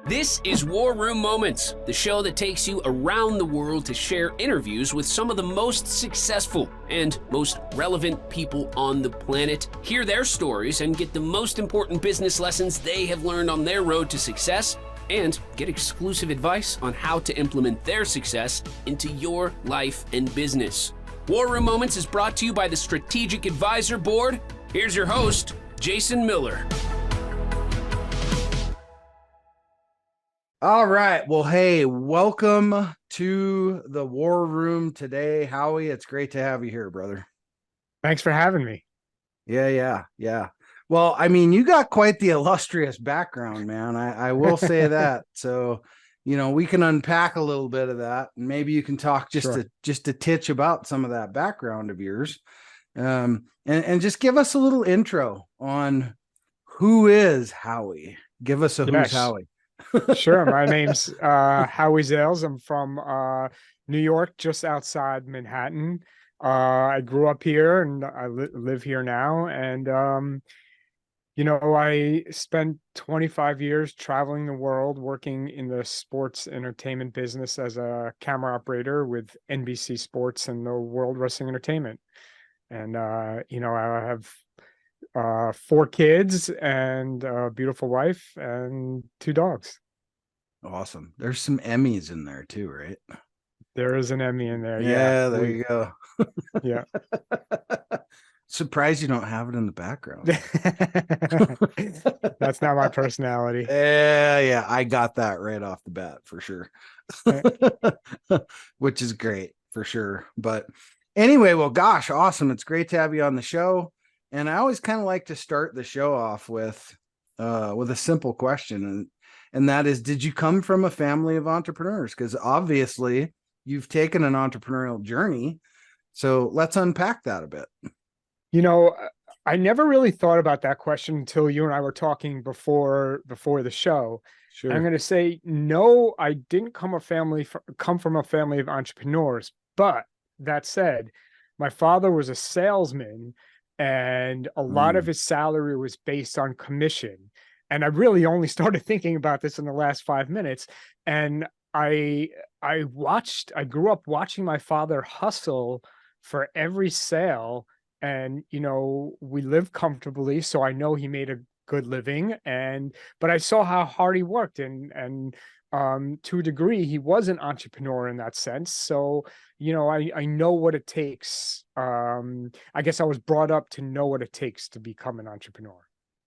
This is War Room Moments, the show that takes you around the world to share interviews with some of the most successful and most relevant people on the planet, hear their stories, and get the most important business lessons they have learned on their road to success, and get exclusive advice on how to implement their success into your life and business. War Room Moments is brought to you by the Strategic Advisor Board. Here's your host, Jason Miller. All right. Well, hey, welcome to the War Room today, Howie. It's great to have you here, brother. Thanks for having me. Yeah. Well, I mean, you got quite the illustrious background, man. I will say that. So, we can unpack a little bit of that, and maybe you can talk just a titch about some of that background of yours, and just give us a little intro on who is Howie. Give us a who's Howie. Sure. My name's Howie Zales. I'm from New York, just outside Manhattan. I grew up here and I live here now. And, I spent 25 years traveling the world working in the sports entertainment business as a camera operator with NBC Sports and the World Wrestling Entertainment. And, I have 4 kids and a beautiful wife and 2 dogs. Awesome. There's some Emmys in there too, right? There is an Emmy in there. Yeah, there you go. Yeah. Surprised you don't have it in the background. That's not my personality. Yeah. I got that right off the bat for sure. Which is great for sure. But anyway, well, gosh, awesome. It's great to have you on the show. And I always kind of like to start the show off with a simple question. And that is, did you come from a family of entrepreneurs? Because obviously you've taken an entrepreneurial journey. So let's unpack that a bit. I never really thought about that question until you and I were talking before the show. Sure. I'm going to say, no, I didn't come from a family of entrepreneurs. But that said, my father was a salesman, and a lot of his salary was based on commission. And I really only started thinking about this in the last 5 minutes. And I grew up watching my father hustle for every sale. And, we lived comfortably, so I know he made a good living. But I saw how hard he worked, and to a degree, he was an entrepreneur in that sense. So, I know what it takes. I guess I was brought up to know what it takes to become an entrepreneur.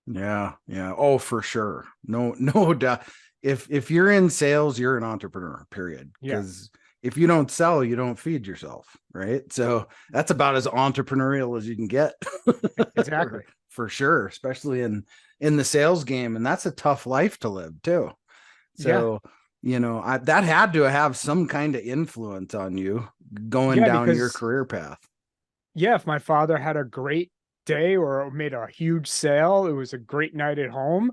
Yeah. Oh, for sure. No doubt. If you're in sales, you're an entrepreneur, period. Because if you don't sell, you don't feed yourself, right? So that's about as entrepreneurial as you can get. Exactly. For sure, especially in the sales game. And that's a tough life to live too. So, that had to have some kind of influence on you going down your career path. Yeah, if my father had a great day or made a huge sale, it was a great night at home.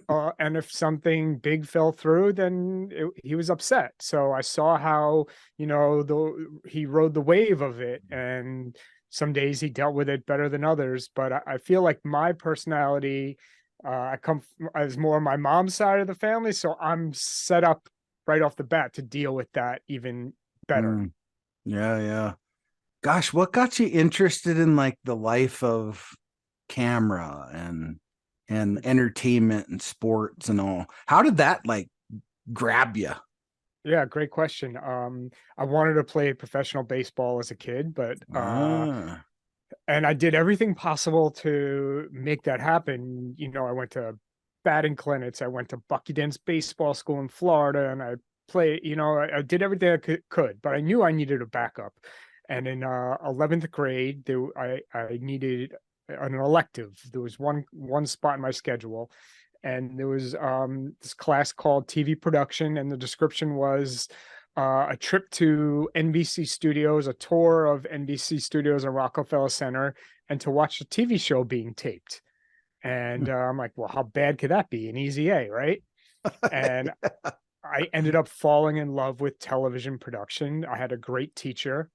And if something big fell through, then he was upset. So I saw how, he rode the wave of it. And some days he dealt with it better than others. But I feel like my personality, I come as more my mom's side of the family. So I'm set up right off the bat to deal with that even better. Yeah. Gosh, what got you interested in like the life of camera and entertainment and sports and all? How did that like grab you? Yeah, great question. I wanted to play professional baseball as a kid, but and I did everything possible to make that happen. I went to batting clinics, I went to Bucky Dent's baseball school in Florida, and I played, I did everything I could, but I knew I needed a backup. And in 11th grade, I needed an elective. There was one spot in my schedule, and there was this class called TV production, and the description was a trip to NBC studios, a tour of NBC studios at Rockefeller Center, and to watch a TV show being taped. And I'm like, well, how bad could that be? An easy A, right? And I ended up falling in love with television production. I had a great teacher.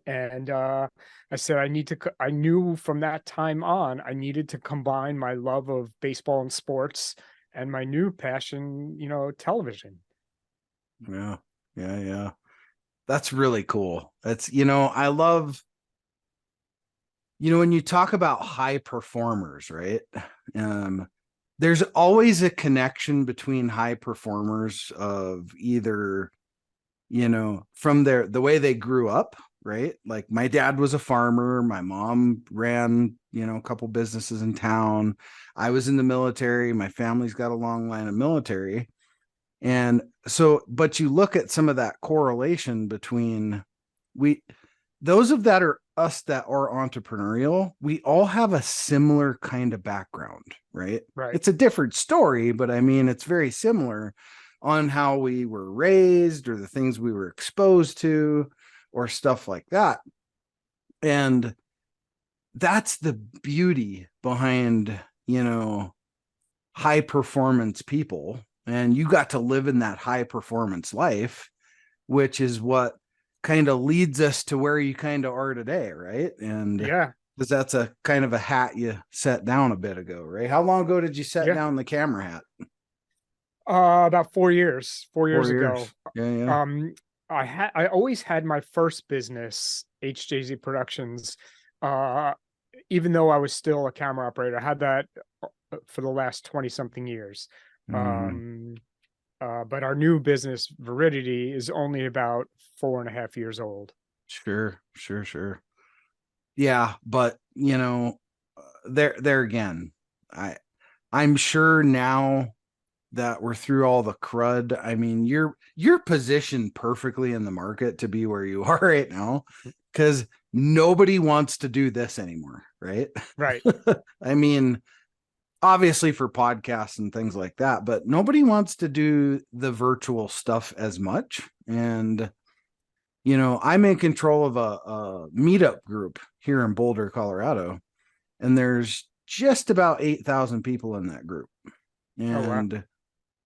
And I said, I knew from that time on, I needed to combine my love of baseball and sports and my new passion, television. Yeah. Yeah. Yeah. That's really cool. That's, I love, when you talk about high performers, right? There's always a connection between high performers of either, from the way they grew up, right? Like my dad was a farmer, my mom ran, a couple businesses in town. I was in the military, my family's got a long line of military. And so, but you look at some of that correlation between those of that are us that are entrepreneurial, we all have a similar kind of background, right? Right. It's a different story, but I mean, it's very similar on how we were raised or the things we were exposed to or stuff like that. And that's the beauty behind, high performance people. And you got to live in that high performance life, which is what kind of leads us to where you kind of are today, right? And yeah, because that's a kind of a hat you set down a bit ago, right? How long ago did you set down the camera hat? About 4 years. 4 years ago. Yeah. I always had my first business, HJZ Productions. Even though I was still a camera operator, I had that for the last 20 something years. But our new business, Viridity, is only about 4.5 years old. Sure. Yeah, but there again, I'm sure now that we're through all the crud. I mean, you're positioned perfectly in the market to be where you are right now, because nobody wants to do this anymore, right? Right. I mean, obviously for podcasts and things like that, but nobody wants to do the virtual stuff as much. And I'm in control of a meetup group here in Boulder, Colorado, and there's just about 8,000 people in that group. And, oh, wow.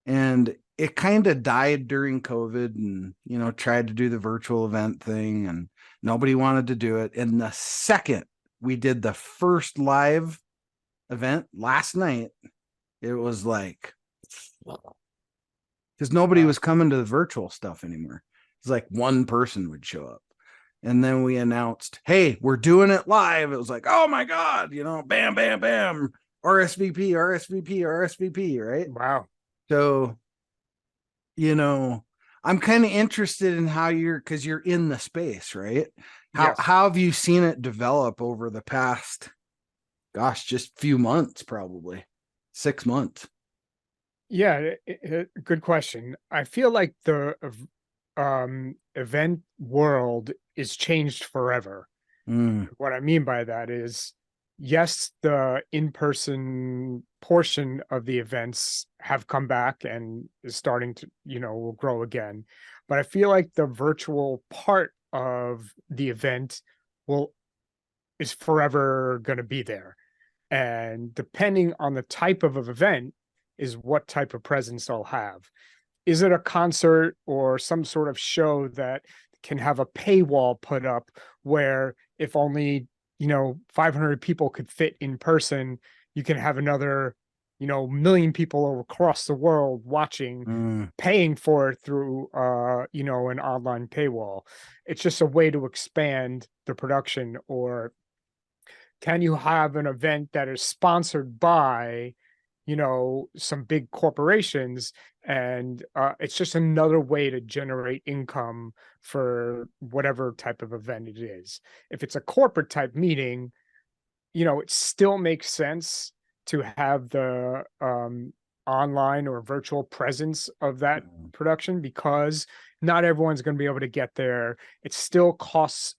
and it kind of died during COVID and, tried to do the virtual event thing and nobody wanted to do it. And the second we did the first live event last night, it was like, because nobody was coming to the virtual stuff anymore. It's like one person would show up. And then we announced, hey, we're doing it live. It was like, oh my God, bam, bam, bam. RSVP, right? Wow. So, I'm kind of interested in how because you're in the space, right? How have you seen it develop over the past, just few months, probably 6 months? Yeah, good question. I feel like the event world is changed forever. What I mean by that is, yes, the in-person portion of the events have come back and is starting to, will grow again. But I feel like the virtual part of the event is forever going to be there. And depending on the type of event is what type of presence I'll have. Is it a concert or some sort of show that can have a paywall put up where if only, 500 people could fit in person, you can have another, million people across the world watching, paying for it through, an online paywall. It's just a way to expand the production. Or can you have an event that is sponsored by, some big corporations, and it's just another way to generate income for whatever type of event it is. If it's a corporate type meeting, it still makes sense to have the online or virtual presence of that production, because not everyone's going to be able to get there. It still costs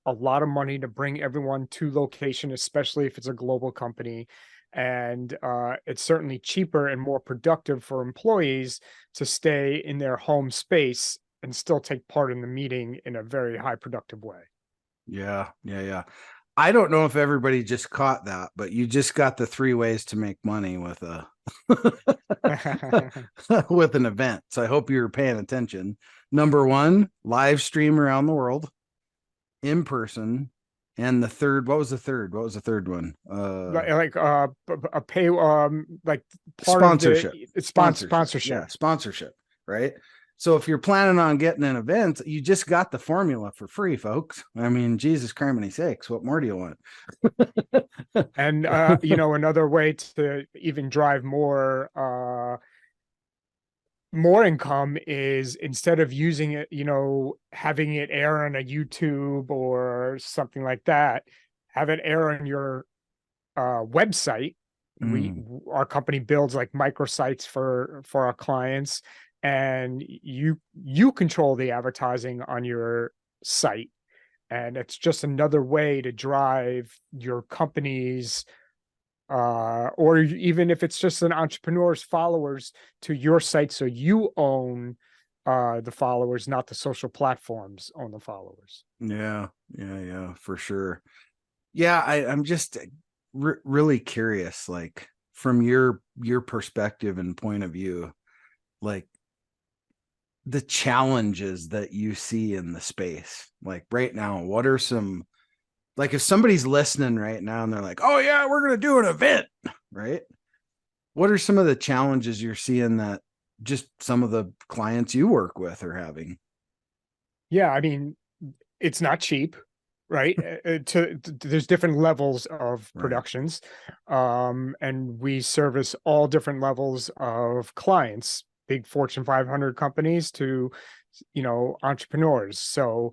a lot of money to bring everyone to location, especially if it's a global company. And it's certainly cheaper and more productive for employees to stay in their home space and still take part in the meeting in a very high productive way. Yeah. I don't know if everybody just caught that, but you just got the 3 ways to make money with with an event. So I hope you're paying attention. Number 1, live stream around the world in person. And the third, what was the third? What was the third one? A pay like part Sponsorship. of the sponsorship. Yeah, sponsorship, right? So if you're planning on getting an event, you just got the formula for free, folks. I mean, Jesus criminy sakes, what more do you want? And another way to even drive more income is, instead of using it, having it air on a YouTube or something like that, have it air on your website. Our company builds like microsites for our clients, and you control the advertising on your site, and it's just another way to drive your company's or even if it's just an entrepreneur's followers to your site, so you own the followers, not the social platforms own the followers. Yeah, for sure. Yeah, I'm just really curious, like from your perspective and point of view, like the challenges that you see in the space. Like right now, what are some, like if somebody's listening right now and they're like, oh yeah, we're going to do an event, right? What are some of the challenges you're seeing that just some of the clients you work with are having? Yeah, I mean, it's not cheap, right? There's different levels of Right. productions, and we service all different levels of clients, big Fortune 500 companies to, entrepreneurs. So,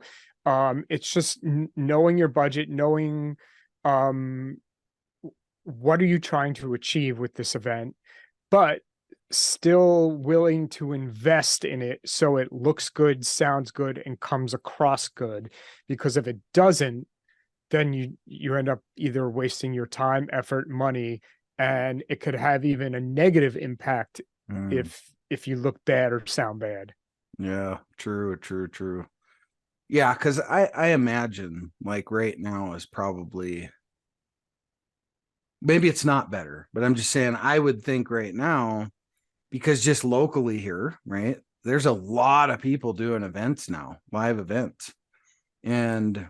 it's just knowing your budget, knowing, what are you trying to achieve with this event, but still willing to invest in it so it looks good, sounds good, and comes across good. Because if it doesn't, then you end up either wasting your time, effort, money, and it could have even a negative impact if you look bad or sound bad. Yeah, true. Yeah, because I imagine like right now is probably, maybe it's not better, but I'm just saying I would think right now, because just locally here, right, there's a lot of people doing events now, live events. And,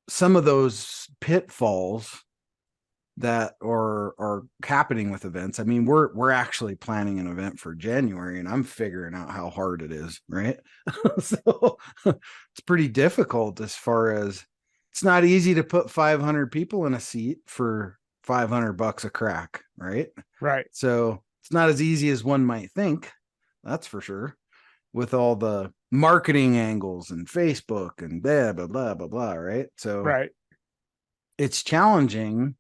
some of those pitfalls that are happening with events. I mean, we're actually planning an event for January, and I'm figuring out how hard it is, right? So it's pretty difficult, as far as it's not easy to put 500 people in a seat for $500 a crack, right? Right. So it's not as easy as one might think, that's for sure, with all the marketing angles and Facebook and blah blah blah blah blah, right? So Right. it's challenging.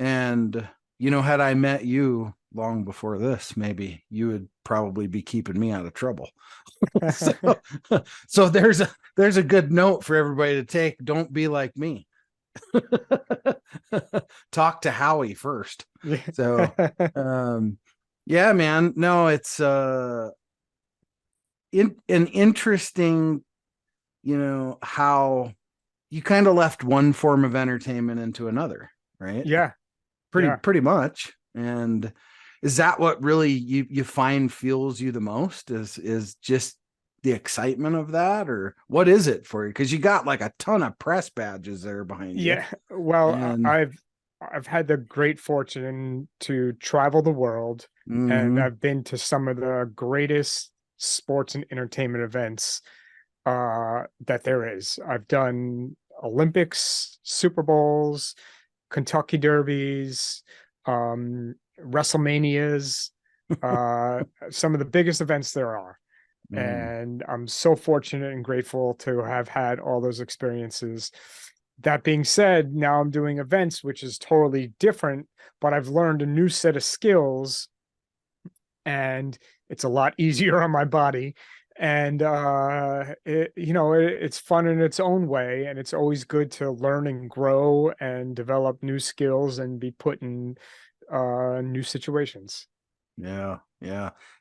And, had I met you long before this, maybe you would probably be keeping me out of trouble. So there's a good note for everybody to take. Don't be like me. Talk to Howie first. So, yeah, man, no, it's an interesting, how you kind of left one form of entertainment into another, right? Yeah. Pretty much. And is that what really you find fuels you the most, is just the excitement of that, or what is it for you? Because you got like a ton of press badges there behind you. Yeah. Well, And I've had the great fortune to travel the world, and I've been to some of the greatest sports and entertainment events that there is. I've done Olympics, Super Bowls, Kentucky Derbies, WrestleManias, some of the biggest events there are. And I'm so fortunate and grateful to have had all those experiences. That being said, now I'm doing events, which is totally different, but I've learned a new set of skills, and it's a lot easier on my body. And it's fun in its own way, and it's always good to learn and grow and develop new skills and be put in new situations. Yeah.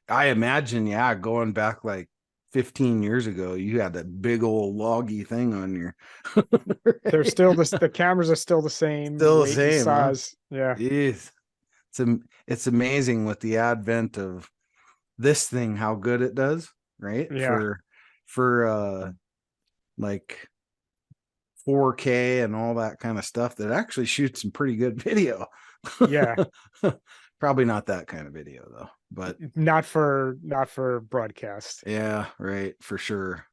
I imagine, going back like 15 years ago, you had that big old loggy thing on your They're still the cameras are still the same, still the weight and same, huh? size. Yeah. Jeez. It's amazing with the advent of this thing how good it does, right? Yeah. For like 4K and all that kind of stuff that actually shoots some pretty good video. Yeah. Probably not that kind of video though, but not for broadcast. yeah, right, for sure.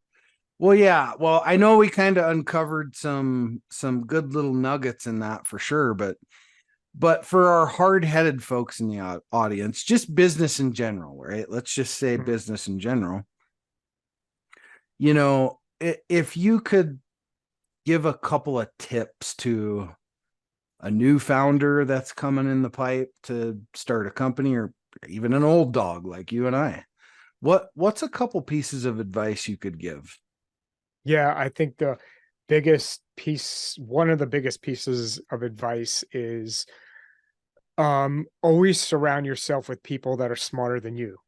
Well, yeah, well, I know we kind of uncovered some good little nuggets in that for sure, but for our hard-headed folks in the audience, just business in general, right? Let's just say business in general. You know, if you could give a couple of tips to a new founder that's coming in the pipe to start a company, or even an old dog like you and I, what's a couple pieces of advice you could give? Yeah, I think one of the biggest pieces of advice is always surround yourself with people that are smarter than you.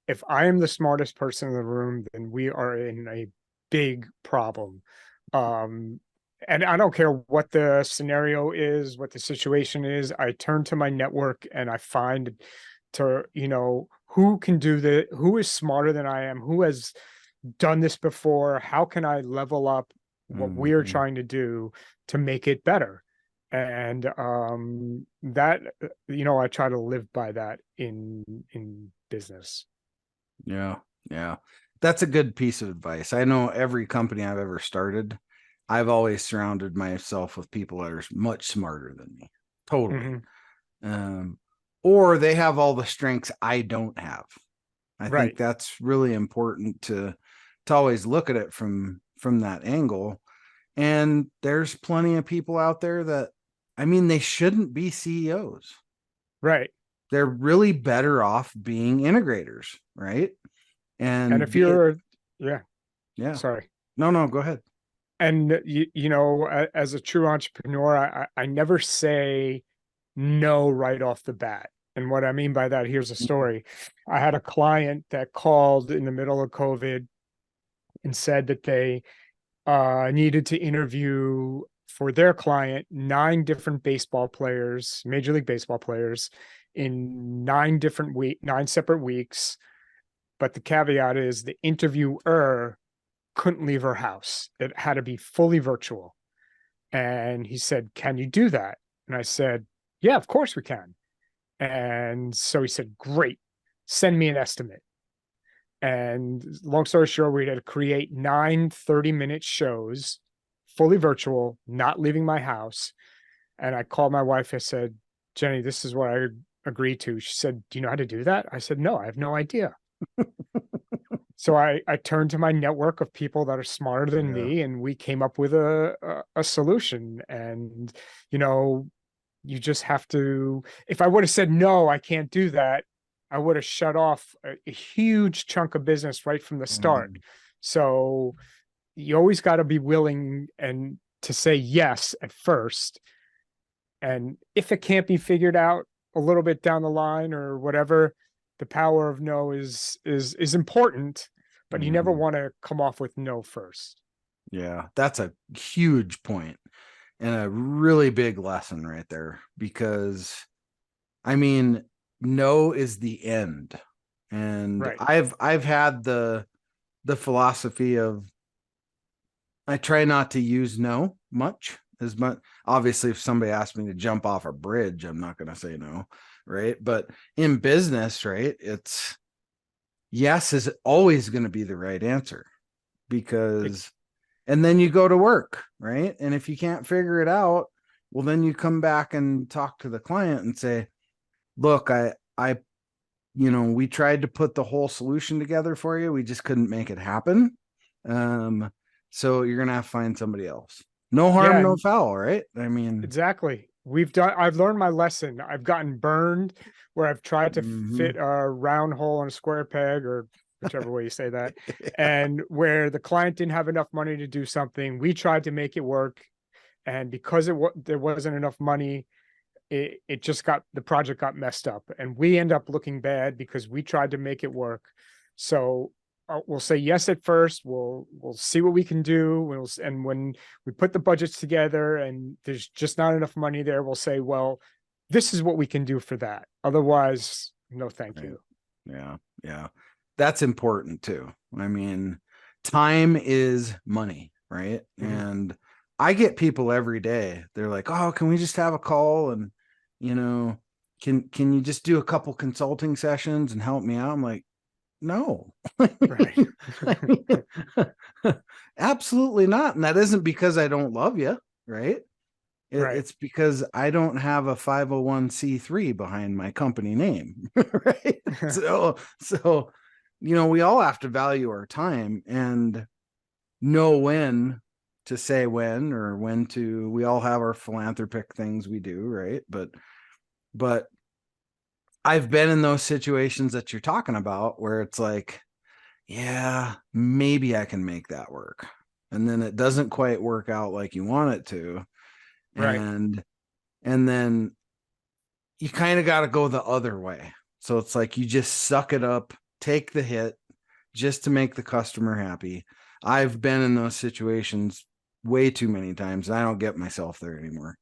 If I am the smartest person in the room, then we are in a big problem. And I don't care what the scenario is, what the situation is, I turn to my network and I find who can do who is smarter than I am, who has done this before, how can I level up what we are trying to do to make it better. And that, I try to live by that in business. Yeah. That's a good piece of advice. I know every company I've ever started, I've always surrounded myself with people that are much smarter than me. Totally. Or they have all the strengths I don't have. I think that's really important to always look at it from that angle. And there's plenty of people out there that, I mean, they shouldn't be CEOs. Right. They're really better off being integrators, right? And if you're, yeah. Sorry. No, go ahead. And as a true entrepreneur, I never say no right off the bat. And what I mean by that, here's a story. I had a client that called in the middle of COVID and said that they needed to interview for their client 9 different baseball players, Major League Baseball players, in 9 separate weeks. But the caveat is the interviewer couldn't leave her house. It had to be fully virtual. And he said, "Can you do that?" And I said, "Yeah, of course we can." And so he said, "Great, send me an estimate." And long story short, we had to create 9 30-minute shows, fully virtual, not leaving my house. And I called my wife. I said, "Jenny, this is what I agreed to." She said, "Do you know how to do that?" I said, "No, I have no idea." So I turned to my network of people that are smarter than me, and we came up with a solution. And, you just have to, if I would have said, "No, I can't do that," I would have shut off a huge chunk of business right from the start. So you always got to be willing and to say yes at first. And if it can't be figured out a little bit down the line or whatever, the power of no is important, but you never want to come off with no first. Yeah, that's a huge point and a really big lesson right there, because I mean, no is the end. And I've had the philosophy of, I try not to use no much. Obviously, if somebody asks me to jump off a bridge, I'm not going to say no, right? But in business, right, it's yes is always going to be the right answer, because and then you go to work, right? And if you can't figure it out, well, then you come back and talk to the client and say, "Look, we tried to put the whole solution together for you. We just couldn't make it happen. So you're going to have to find somebody else." No harm, no foul, right? I mean, exactly. I've learned my lesson. I've gotten burned where I've tried to fit a round hole in a square peg, or whichever way you say that. And where the client didn't have enough money to do something, we tried to make it work. And because there wasn't enough money, the project got messed up, and we end up looking bad because we tried to make it work. So we'll say yes at first. We'll see what we can do. And when we put the budgets together and there's just not enough money there, we'll say, "Well, this is what we can do for that. Otherwise, no, thank you." Yeah. That's important too. I mean, time is money, right? And I get people every day. They're like, "Oh, can we just have a call and, can you just do a couple consulting sessions and help me out?" I'm like, "No." Right. Absolutely not. And that isn't because I don't love you, right? Right. It's because I don't have a 501c3 behind my company name, right? So, we all have to value our time and know when to say when, or when to, we all have our philanthropic things we do, right? But I've been in those situations that you're talking about where it's like, yeah, maybe I can make that work. And then it doesn't quite work out like you want it to. Right. And then you kind of got to go the other way. So it's like, you just suck it up, take the hit just to make the customer happy. I've been in those situations way too many times. And I don't get myself there anymore.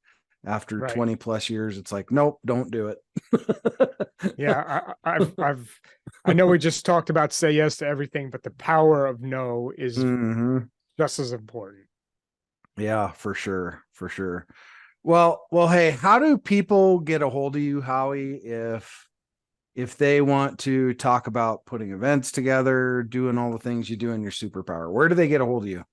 After 20 plus years, it's like, nope, don't do it. Yeah. I know we just talked about say yes to everything, but the power of no is just as important. Yeah, for sure. For sure. Well, hey, how do people get a hold of you, Howie, if they want to talk about putting events together, doing all the things you do in your superpower? Where do they get a hold of you?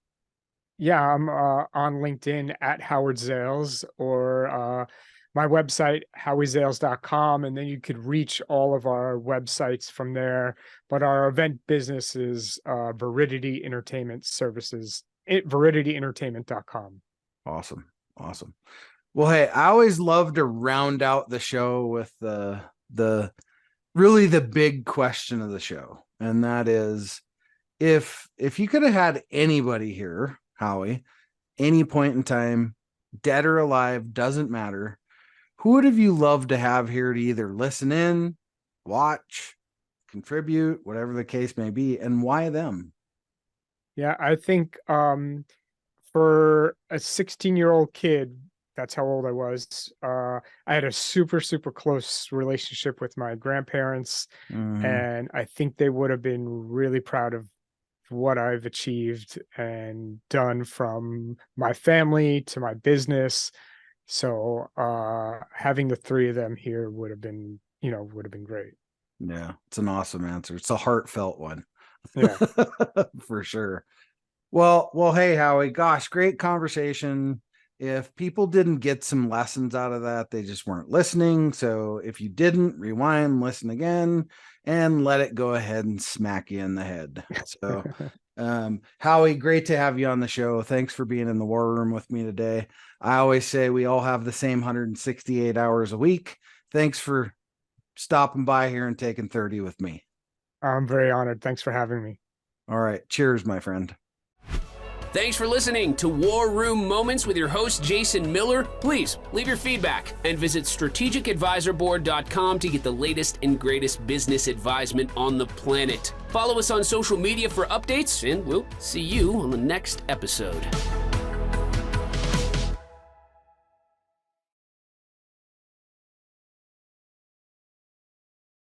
Yeah, I'm on LinkedIn at Howard Zales, or my website, howiezales.com. And then you could reach all of our websites from there. But our event business is Viridity Entertainment Services, viridityentertainment.com. Awesome. Well, hey, I always love to round out the show with the really the big question of the show. And that is, if you could have had anybody here, Howie, any point in time, dead or alive, doesn't matter, who would have you loved to have here to either listen in, watch, contribute, whatever the case may be, and why them? Yeah, I think for a 16-year-old kid, that's how old I was. I had a super, super close relationship with my grandparents, and I think they would have been really proud of what I've achieved and done, from my family to my business. So having the three of them here would have been great. Yeah, it's an awesome answer. It's a heartfelt one. Yeah. For sure. Well, hey, Howie, gosh, great conversation. If people didn't get some lessons out of that, they just weren't listening. So if you didn't, rewind, listen again, and let it go ahead and smack you in the head. So, Howie, great to have you on the show. Thanks for being in the war room with me today. I always say we all have the same 168 hours a week. Thanks for stopping by here and taking 30 with me. I'm very honored. Thanks for having me. All right. Cheers, my friend. Thanks for listening to War Room Moments with your host, Jason Miller. Please leave your feedback and visit strategicadvisorboard.com to get the latest and greatest business advisement on the planet. Follow us on social media for updates, and we'll see you on the next episode.